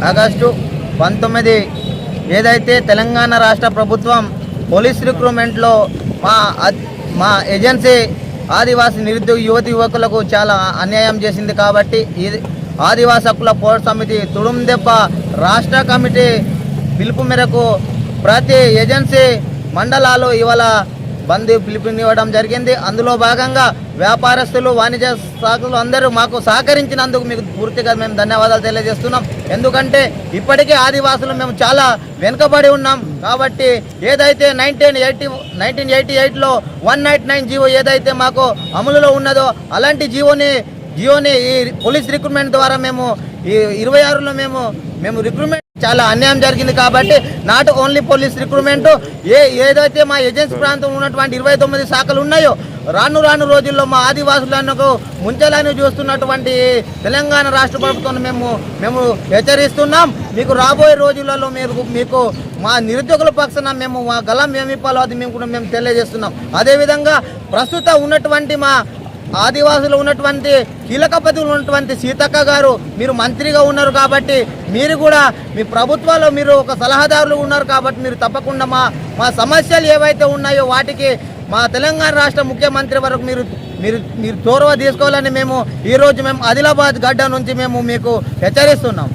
August 19 ఏదైతే తెలంగాణ రాష్ట్ర ప్రభుత్వం పోలీస్ రిక్రూట్మెంట్లో మా ఏజెన్సీ ఆదివాసీ నిరుద్యోగ యువకులకు చాలా అన్యాయం చేసింది. కాబట్టి ఇది ఆదివాసీ హక్కుల పోరాట సమితి తుడుందెబ్బ రాష్ట్ర కమిటీ పిలుపు మేరకు ప్రతి ఏజెన్సీ మండలాలు ఇవాళ బంద్ పిలుపునివ్వడం జరిగింది. అందులో భాగంగా వ్యాపారస్తులు, వాణిజ్య శాఖలు అందరూ మాకు సహకరించినందుకు మీకు పూర్తిగా మేము ధన్యవాదాలు తెలియజేస్తున్నాం. ఎందుకంటే ఇప్పటికే ఆదివాసులు మేము చాలా వెనుకబడి ఉన్నాం. కాబట్టి ఏదైతే 1988లో 199 జీవో ఏదైతే మాకు అమలులో ఉన్నదో అలాంటి జియోని ఈ పోలీస్ రిక్రూట్మెంట్ ద్వారా మేము ఈ 26లో మేము రిక్రూట్మెంట్ చాలా అన్యాయం జరిగింది. కాబట్టి నాట్ ఓన్లీ పోలీస్ రిక్రూట్మెంట్ ఏదైతే మా ఏజెన్సీ ప్రాంతంలో ఉన్నటువంటి 29 శాఖలు ఉన్నాయో రాను రోజుల్లో మా ఆదివాసులకు ముంచెలని చూస్తున్నటువంటి తెలంగాణ రాష్ట్ర ప్రభుత్వాన్ని మేము హెచ్చరిస్తున్నాం. మీకు రాబోయే రోజులలో మీకు మా నిరుద్యోగుల పక్షాన మేము మా గలం ఏమిప్పాలో అది మేము తెలియజేస్తున్నాం. అదేవిధంగా ప్రస్తుతం ఉన్నటువంటి మా ఆదివాసులు ఉన్నటువంటి కీలక పదవులు ఉన్నటువంటి సీతక్క గారు మీరు మంత్రిగా ఉన్నారు. కాబట్టి మీరు కూడా మీ ప్రభుత్వాల్లో మీరు ఒక సలహాదారులు ఉన్నారు. కాబట్టి మీరు తప్పకుండా మా సమస్యలు ఏవైతే ఉన్నాయో వాటికి మా తెలంగాణ రాష్ట్ర ముఖ్యమంత్రి వరకు మీరు చొరవ తీసుకోవాలని ఈరోజు మేము ఆదిలాబాద్ గడ్డ నుంచి మీకు హెచ్చరిస్తున్నాం.